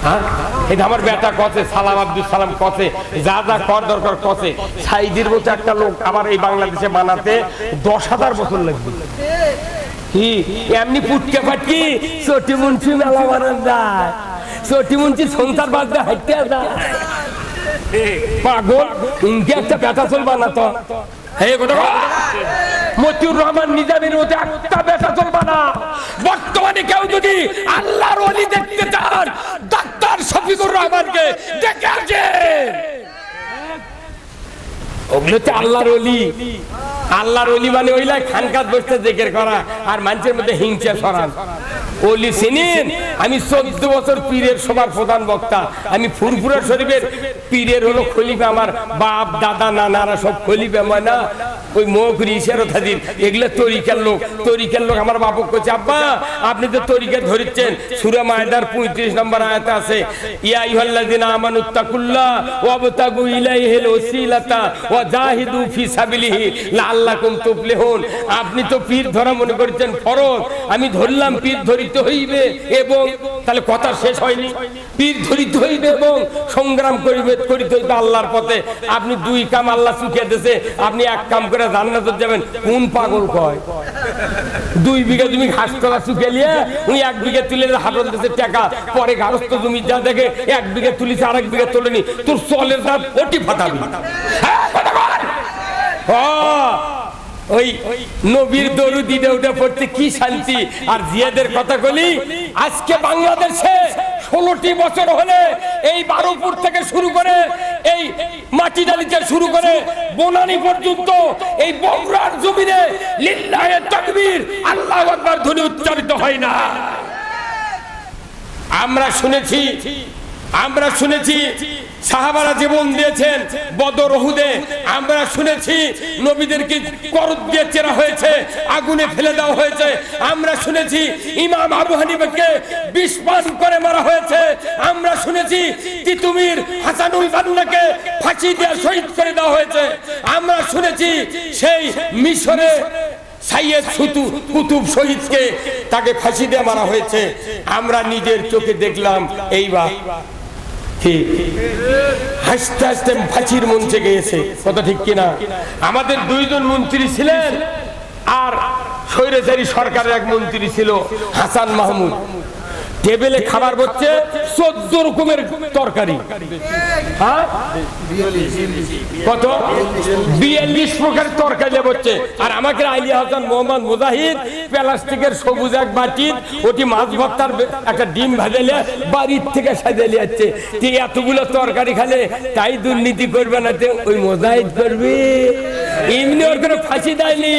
হ্যাঁ, এটা আমার বেটা কছে, সালাম আব্দুল সালাম কছে, যা যা কর দরকার কছে। সাইদির মতো একটা লোক আমার এই বাংলাদেশে বানাতে 10,000 বছর লাগবে। কি এমনি পুটকে পাটকি চটি মুন্সি মেলা বানান যায়, চটি মুন্সি সংসার বাঁধতে হাঁটতে যায় পাগল। ইনকে একটা বেটা চল বানাতো। মতিউর রহমান নিজামীর মতো একটা বেটা চলবা না। বর্তমানে কেউ যদি আল্লাহর ওলি দেখতে চান, ডাক্তার শফিকুর রহমানকে দেখে আসেন। ওগুলো তো আল্লাহর ওলি। আল্লাহর ওলি মানে ওইলা খানকাত বসতে জিকির করা আর মানুষের মধ্যে হিংসা ছড়ান। ওলি চিনেন? আমি 14 বছর পীরের সবার প্রধান বক্তা। আমি ফুরফুরা শরীফের পীরের হলো খলিফা। আমার বাপ দাদা নানারা সব খলিফা। ময়না ওই মৌখুরি ইশারত হাজির, এগুলো তরিকার লোক। তরিকার লোক আমার বাবু কইছে, আব্বা আপনি তো তরিকা ধরেছেন। সূরা মায়দার 35 নম্বর আয়াতে আছে, ইয়া আইয়ুহাল্লাযিনা আমানুত্তাকুল্লাহ ওয়াবতাগু ইলাইহিল ওসিলাতা ওয়া জাহিদু ফি সাবিলিহি লাআল্লাকুম তুফলিহুন। আপনি তো পীর ধরা মনে করেছেন ফরজ, আমি ধরলাম পীর ধরিতে হইবে এবং তাহলে কথা শেষ হয়নি। পীর ধরিতে হইবে এবং সংগ্রাম করিতে হইবে আল্লাহর পথে। আপনি দুই কাম আল্লাহ শিখিয়ে দিয়েছে, আপনি এক কাম করে জান্নাতে যাবেন। কোন পাগল কয় 2 বিঘা জমি ঘাস করা শুকিয়ে নিয়ে উনি 1 বিঘা তুলে হাটল দিয়েছে টাকা, পরে গারস্থ জমি যা দেখে 1 বিঘা তুলিছে, 2 বিঘা তোলেনি। তোর চলের দাম ওটি ফাটাবি। ওই নবীর দরুদ দিতে উঠে পড়তে কি শান্তি। আর জিয়াদের কথা বলি, আজকে বাংলাদেশে 16টি বছর হলে এই বারোপুর থেকে শুরু করে এই মাটিডালিতে শুরু করে বনানী পর্যন্ত এই বগুড়ার জমিনে লিল্লাহে তাকবীর আল্লাহু আকবার ধ্বনি উচ্চারিত হয় না। আমরা শুনেছি সাহাবারা জীবন দিয়েছেন বদর উহুদে। আমরা শুনেছি নবীদেরকে করদ দিয়ে চেরা হয়েছে, আগুনে ফেলে দেওয়া হয়েছে। আমরা শুনেছি ইমাম আবু হানিফাকে বিষ পান করে মারা হয়েছে। আমরা শুনেছি তিতুমির হাসানুল বান্নাকে ফাঁসি দিয়ে শহীদ করে দেওয়া হয়েছে। আমরা শুনেছি সেই মিশরে সাইয়েদ কুতুব শহীদকে তাকে ফাঁসি দিয়ে মারা হয়েছে। আমরা নিজের চোখে দেখলাম। এইবার হাসতে হাসতে ফাঁসির মঞ্চে গিয়েছে, কথা ঠিক কিনা? আমাদের 2 জন মন্ত্রী ছিলেন, আর স্বৈরাচারী সরকারের এক মন্ত্রী ছিল হাসান মাহমুদ। টেবিলে খাবার হচ্ছে 14 রকমের তরকারি। হ্যাঁ, কত 42 প্রকার তরকারি হচ্ছে। আর আমাকে আলী হাসান মোহাম্মদ মুজাহিদ প্লাস্টিকের সবুজ এক বাটি, ওটি মাছ ভর্তার একটা ডিম ভাজালে বাড়ির থেকে সাজালে যাচ্ছে। ঠিক এতগুলো তরকারি খালে তাই দুর্নীতি করবে না, ওই মুজাহিদ করবে। এমনি ওর কোনো ফাঁসি দেয়নি।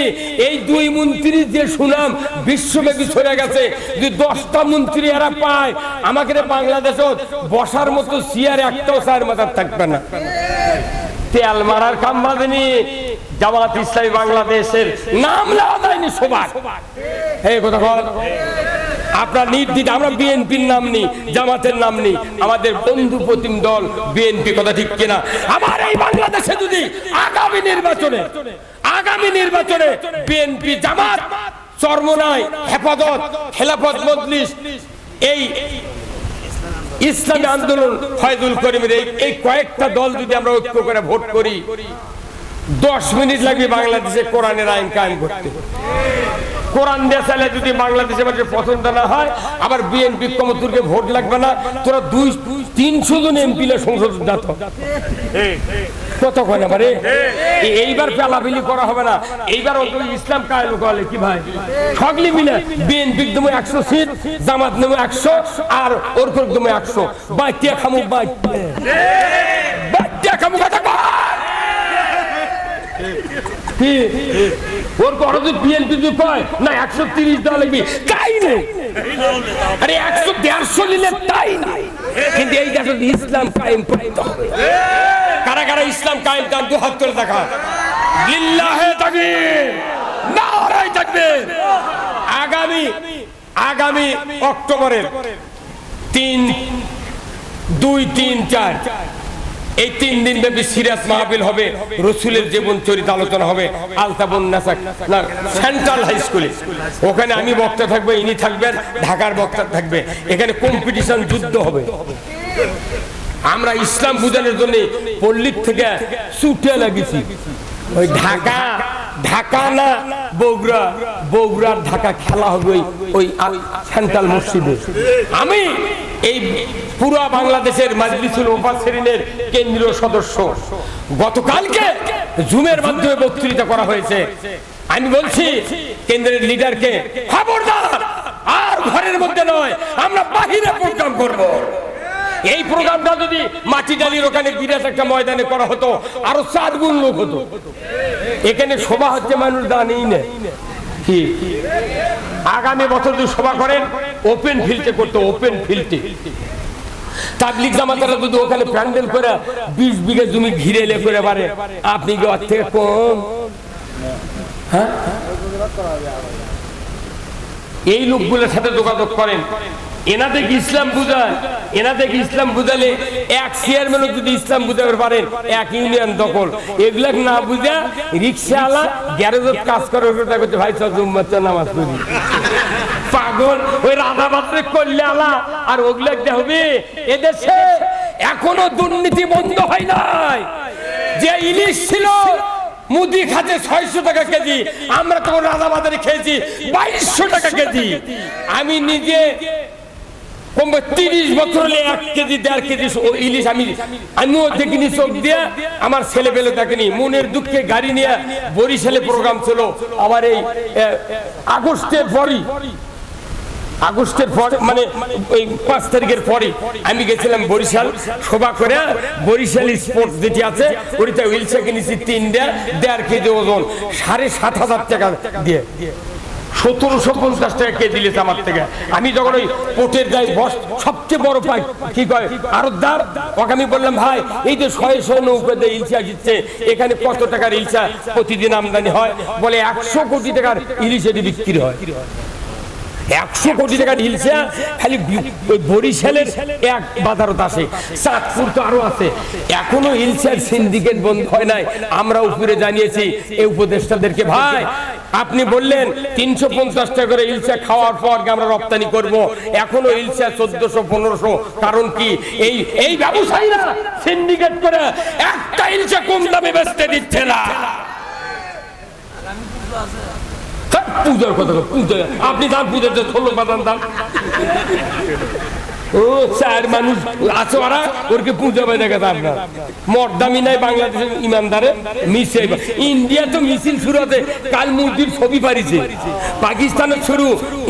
এই 2 মন্ত্রী যে সুনাম বিশ্বব্যাপী ছড়ে গেছে, যে 10টা মন্ত্রী এরা পায়, আমাকে বাংলাদেশ বসার মতো চেয়ার একটাও চার মাথার থাকবে না। তেল মারার কাম বাঁধেনি। জামাত ইসলামী বাংলাদেশের নাম নেওয়া যায়নি সবার। এই কথা বল, আপনার নির্দিষ্ট আমরা বিএনপির নাম নেই, জামাতের নাম নেই, আমাদের বন্ধু প্রতিম দল বিএনপি, কথা ঠিক কিনা? আমার এই বাংলাদেশে যদি আগামী নির্বাচনে বিএনপি, জামাত, চরমোনাই, হেফাজত, খেলাফত মজলিস, এই ইসলামী আন্দোলন, ফয়জুল করিমের এই কয়েকটা দল যদি আমরা ঐক্য করে ভোট করি, 10 মিনিট লাগবে বাংলাদেশে কোরআনের আইন কায়েম করতে। কোরআন দিয়ে চাইলে যদি বাংলাদেশে মানুষের পছন্দ না হয়, আবার বিএনপি কমতুরকে ভোট লাগবে না। তোরা 200-300 জন এমপি সংসদ যাত কতক্ষণ আবারে। এইবার পেলাপিলি করা হবে না। এইবার ইসলাম কায়েম করলে কি ভাই, সকলে মিলে বিএনপি দেবো 100 সিট, জামাত নেবো 100, আর ওর করে দেবো 100। বাইটিয়া খামু বাইটিয়া খামু কথা কি ওর করো যে বিএনপি যদি কয় না 130 দেওয়া লাগবে, তাই নেই। আরে 100-150 নিলে তাই নাই। কিন্তু এই দেশে ইসলাম কায়েম করতে হবে। কারা কারা ইসলাম কায়েম তার 2 হাত তুলে দেখা। লিল্লাহে তাকবীর, নারায়ে তাকবীর। আগামী অক্টোবরের 3, 2, 3, 4 এই 3 দিন ব্যাপী সিরাত মাহফিল হবে, রসুলের জীবন চরিত আলোচনা হবে আলতাবুন নাসাক না সেন্ট্রাল হাই স্কুলে। ওখানে আমি বক্তা থাকবো, ইনি থাকবেন, ঢাকার বক্তা থাকবে। এখানে কম্পিটিশন, যুদ্ধ হবে। আমরা ইসলাম বুঝানোর জন্য পল্লীর থেকে ছুটে লাগিয়েছি ওই ঢাকা না বগুড়া, বগুড়ার ঢাকা খেলা হবে ওই সেন্ট্রাল মসজিদে। আমি এই পুরো বাংলাদেশের মাজলিসুল মুফাসসিরিনের কেন্দ্রীয় সদস্য। গতকালকে জুমের মাধ্যমে বক্তৃতা করা হয়েছে। আমি বলছি কেন্দ্রের লিডারকে, খবরদার, আর ঘরের মধ্যে নয়, আমরা বাহিরে প্রোগ্রাম করব। এই প্রোগ্রামটা যদি মাটিডালির ওখানে বিরাট একটা ময়দানে করা হতো, আরো 4 গুণ লোক হতো। এখানে সভা হচ্ছে, মানুষ দাঁড়িয়ে নেই। কি আগামী বছর যদি সভা করেন, ওপেন ফিল্ডে করতে, ওপেন ফিল্ডে। তাবলিগ জামাতারা যদি ওখানে প্যান্ডেল করে 20 বিঘা জমি ঘিরে এলে করে পারে, আপনি কি ওর থেকে কম? হ্যাঁ, এই লোকগুলোর সাথে যোগাযোগ করেন। এনাদের ইসলাম বুঝায়, এনাদের ইসলাম বুঝালে এক চেয়ারম্যানও যদি ইসলাম বুঝাতে পারেন, এক ইউনিয়ন দখল। এগুলা না বুঝা রিক্সাওয়ালা গ্যারেজত কাজ করে করতে, ভাই চল নামাজ পড়ি। পাগল ওই রাধা পাত্রে করলে আলা, আর ওগুলা হবে। এদেশে এখনো দুর্নীতি বন্ধ হয় নাই। যে ইলিশ ছিল মুদি খাতে 600 টাকা কেজি, আমরা তখন রাধা বাজারে খেয়েছি 2200 টাকা কেজি। আমি নিজে 30 বছর হলে 1 কেজি 1.5 কেজি ইলিশ আমিও দেখিনি, চোখ দিয়ে, আমার ছেলে পেলে দেখেনি। মনের দুঃখে গাড়ি নিয়ে বরিশালে প্রোগ্রাম ছিল আমার এই আগস্টের পর, মানে ওই 5 তারিখের পরে আমি গেছিলাম বরিশাল। সভা করে বরিশাল স্পোর্টস যেটি আছে, ওইটা হুইলচেয়ার কিনেছি 3টা, 1.5 কেজি ওজন, 7,500 টাকা দিয়ে 1750 টাকা কেজি দিয়েছে আমার থেকে। আমি যখন ওই পোটের যাই, বস সবচেয়ে বড় পাই কি কয় আরতদার, ওকে আমি বললাম, ভাই এই যে 100 নৌকা দিয়ে ইলশা দিচ্ছে, এখানে কত টাকার ইলশা প্রতিদিন আমদানি হয়? বলে 100 কোটি টাকার ইলিশ এটি বিক্রি হয়। 100 কোটি টাকার ইলশা খালি ওই বরিশালের এক বাজারত আসে, চাঁদপুর তো আরো আছে। এখনো ইলশার সিন্ডিকেট বন্ধ হয় নাই। আমরা উপরে জানিয়েছি এই উপদেষ্টাদেরকে, ভাই আপনি বললেন 350 টাকা করে ইলশা খাওয়ার পর আমরা রপ্তানি করব, এখনো ইলশা 1400-1500। কারণ কি? এই ব্যবসায়ীরা সিন্ডিকেট করে একটা ইলশা কম দামে বেচতে দিচ্ছে না। পূজার কথা, পূজা আপনি দান, পূজাতে 16 বাদান দান। ও 4 মানুষ আছে, ওরা ওরকে পূজা পায় দেখা যায়। আপনার মর্দামি নাই বাংলাদেশের ইমানদারে মিছে। ইন্ডিয়া তো মিছিল শুরু হতে, কাল মুদির ছবি পারিছে। পাকিস্তানের শুরু,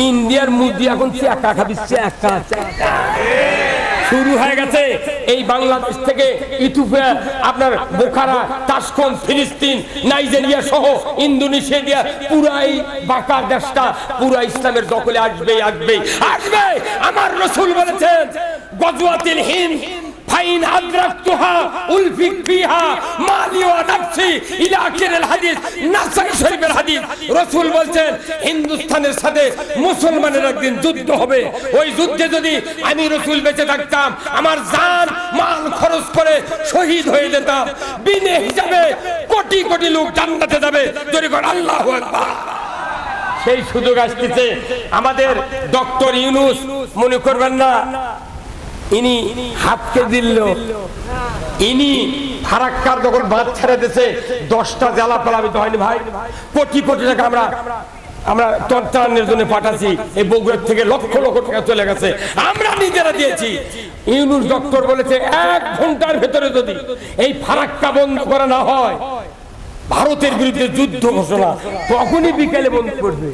ইন্ডিয়ার মুদি এখন একা খাবিচ্ছে, একা শুরু হয়ে গেছে। এই বাংলাদেশ থেকে ইথিওপিয়া, আপনার বোখারা, তাশকন্দ, ফিলিস্তিন, নাইজেরিয়া সহ ইন্দোনেশিয়া, পুরা এই বাঁকা দেশটা পুরা ইসলামের দখলে আসবে। আমার রাসূল বলেছেন, গজওয়াতিল হিন্দ ফাইন আদরাকতুহা উলফিক ফিহা মালি ওয়া নাফসি ইলা আখিরিল হাদিস, নাসাই শরীফের হাদিস। রাসূল বলেন, হিন্দুস্তানের সাথে মুসলমানের একদিন যুদ্ধ হবে। ওই যুদ্ধে যদি আমি রাসূল বেঁচে থাকতাম, আমার জান মাল খরচ করে শহীদ হয়ে যেতাম, বিনা হিসাবে কোটি কোটি লোক জান্নাতে যাবে। জোরে করে আল্লাহু আকবার। সেই সুযোগ আসছে। আমাদের ডক্টর ইউনূস, মনে করবেন না ইনি হাতকে দিল, ইনি ফারাক্কার যখন বাঁধ ছেড়ে দিয়েছে 10টা জেলা প্লাবিত হয়নি ভাই। কোটি কোটি টাকা আমরা ত্রাণের জন্য পাঠাচ্ছি। এই বগুড়া থেকে লক্ষ লক্ষ টাকা চলে গেছে, আমরা নিজেরা দিয়েছি। ইউনূস ডক্টর বলেছে 1 ঘন্টার ভেতরে যদি এই ফারাক্কা বন্ধ করা না হয়, ভারতের বিরুদ্ধে যুদ্ধ ঘোষণা, তখনই বিকেলে বন্ধ করবে।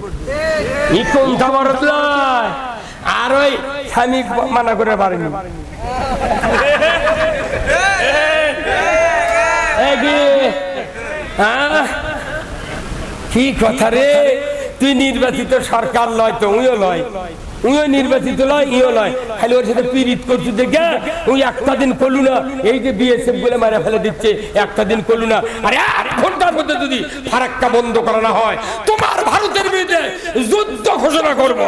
আর ওই স্বামী মানা করে পারেনি। কি কথা রে, তুই নির্বাচিত সরকার লয় তো, উইও লয়, উইও নির্বাচিত লয়, ইও লয়, খালি ওর সাথে পীড়িত করছি দেখে ওই একটা দিন করলু না। এই যে বিএসএফ বলে মারা ফেলে দিচ্ছে, একটা দিন করলু না। আর 1 ঘন্টার মধ্যে যদি ফারাক্কা বন্ধ করা না হয়, তোমার ভারতের বিরুদ্ধে যুদ্ধ ঘোষণা করবো।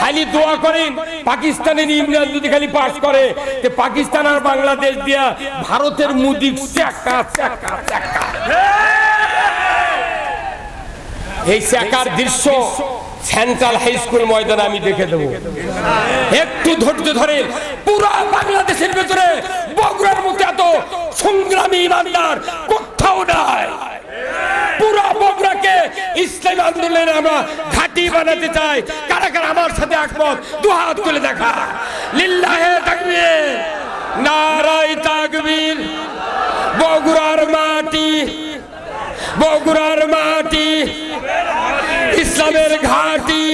খালি দোয়া করেন পাকিস্তানের ইমরান যদি খালি পাস করে তে পাকিস্তান আর বাংলাদেশ দিয়া ভারতের মুদি চাকা চাকা চাকা। এই চাকার দৃশ্য সেন্ট্রাল হাই স্কুল ময়দানে আমি দেখে দেবো। একটু ধৈর্য ধরে, পুরো বাংলাদেশের ভেতরে বগুড়ার মতো এত সংগ্রামী ইমানদার কোথাও নাই। পুরো বগুড়াকে ইসলামী আন্দোলনের আমরা ঘাঁটি বানাতে চাই। কারা কারা আমার সাথে একমত দু হাত তুলে দেখা। লিল্লাহে তাকবীর, নারায়ে তাকবীর। বগুড়ার মাটি, বগুড়ার মাটি ইসলামের ঘাঁটি।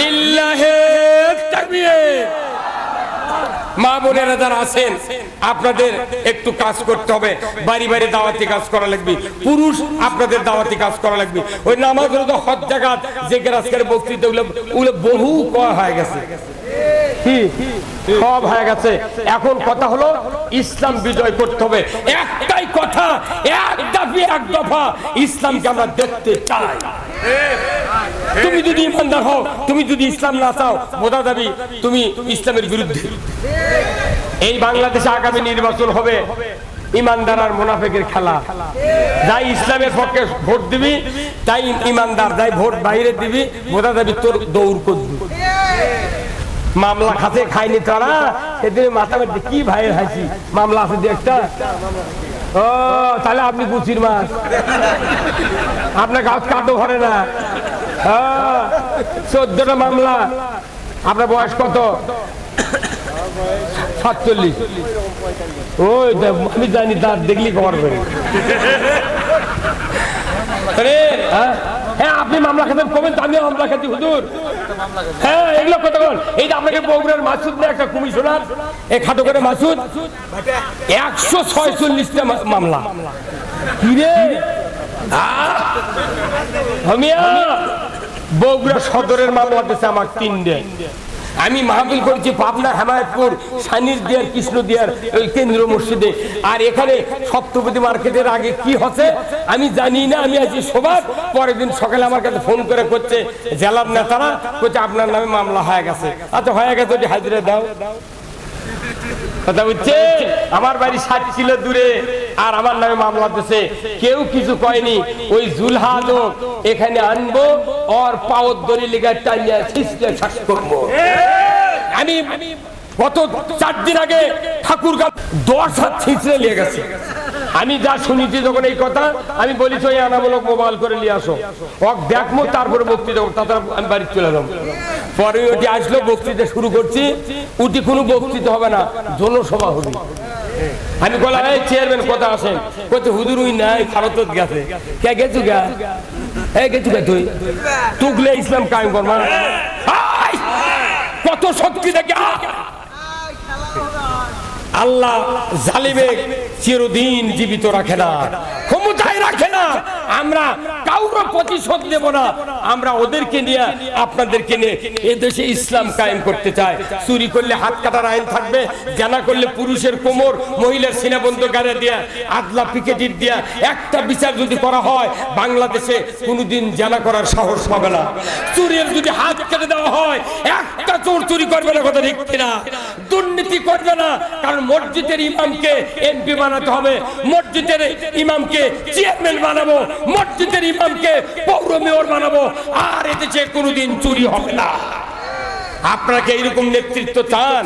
লিল্লাহে তাকবীর। মা বোনেরা যারা আছেন আপনাদের একটু কাজ করতে হবে, বাড়ি বাড়ি দাওয়াতি কাজ করা লাগবে। পুরুষ আপনাদের দাওয়াতি কাজ করা লাগবে। ওই নামাজ হলো হজ জাকাত যে আজকের বক্তৃতা ওগুলো বহু কয় হয়ে গেছে, কি সব হয়ে গেছে। এখন কথা হলো ইসলাম বিজয় করতে হবে। একটাই কথা, এক দাবি এক দফা, ইসলামকে আমরা দেখতে চাই। তুমি যদি ইমানদার হও, তুমি যদি ইসলাম না চাও, বোঝা যাবে তুমি ইসলামের বিরুদ্ধে। এই বাংলাদেশে আগামী নির্বাচন হবে ইমানদার আর মুনাফিকের খেলা। যাই ইসলামের পক্ষে ভোট দিবি তাই ইমানদার, যাই ভোট বাইরে দিবি বোঝা যাবে তোর দৌড় করবি। মামলা খাতে খায়নি তারা, সেদিন মাথা মধ্যে কি ভাইয়ের হাসি মামলা আছে যে একটা। ও তাহলে আপনি কুচির মাছ, আপনার গাছ কাটো ভরে না। 14টা মামলা। আপনার বয়স কত? 47। ওই আমি জানি, তার দেখলি খবর করে। হ্যাঁ আপনি মামলা খেতেন কবেন, আমি মামলা খেতে হুজুর। হ্যাঁ এগুলো কথা বল। এই যে আপনাকে বগুড়ার মাসুদ না একটা কমিশনার, এই খাটো করে মাসুদ 146টা মামলা। কিরে বগুড়া সদরের মামলা দিয়েছে আমার 3টে। আমি মাহফিল করেছি পাবনা, হেমায়তপুর, সানির দিয়ার, কৃষ্ণ দিয়ার ওই কেন্দ্রীয় মসজিদে। আর এখানে সপ্তপতি মার্কেটের আগে কি হচ্ছে আমি জানি না। আমি আছি সবার পরের দিন সকালে আমার কাছে ফোন করে করছে জেলার নেতারা, করছে আপনার নামে মামলা হয়ে গেছে। আচ্ছা হয়ে গেছে, ওটি হাজিরা দাও। কথা বুঝছে? আমার বাড়ি 60 কিলো দূরে, আর আমার নামে মামলা দিচ্ছে। কেউ কিছু কয়নি। ওই জুলহা লোক এখানে আনবো, ওর পাওয়ার দড়ি লেগে টানিয়া ছিঁচতে শ্বাস করবো। আমি গত 4 দিন আগে ঠাকুরগাঁ 10 হাত ছিঁচড়ে নিয়ে গেছে। আমি যা শুনেছি যখন এই কথা, আমি বলি ওই আনামূলক মোবাইল করে নিয়ে আসো, ওক দেখবো তারপরে বক্তৃতা। তাছাড়া আমি বাড়ি চলে যাবো। পরে ওটি আসলো, বক্তৃতা শুরু করছি। ওটি কোনো বক্তৃতা হবে না, জনসভা হবে। আমি বললাম এই চেয়ারম্যান কথা আসেন, বলছে হুজুর ওই নাই ভারতত গেছে। কে গেছু গা? এই গেছু গা তুই তুগলে ইসলাম কায়েম করবা। কত শক্তি দেখে আল্লাহ জালিমে চিরদিন জীবিত রাখে না, ক্ষমতায় রাখে না। আমরা কাউকে প্রতিশোধ দেব না। আমরা ওদেরকে নিয়ে আপনাদেরকে নিয়ে এদেশে ইসলাম কায়েম করতে চাই। চুরি করলে হাত কাটার আইন থাকবে, জানা করলে পুরুষের কোমর, মহিলার সিনাবন্ধ গাড়ি দিয়া, আদলা পিকেটির দিয়া একটা বিচার যদি করা হয়, বাংলাদেশে কোনোদিন জানা করার সাহস পাবে না। চুরির যদি হাত কেটে দেওয়া হয়, একটা চোর চুরি করবে না, কথা ঠিক কিনা? দুর্নীতি করবে না, কারণ মসজিদের ইমামকে এমপি বানাতে হবে, মসজিদের ইমামকে চেয়ারম্যান বানাবো, মসজিদের ইমামকে পৌর মেয়র বানাবো, আর এদেশে কোনোদিন চুরি হবে না। আপনাকে এইরকম নেতৃত্ব চান?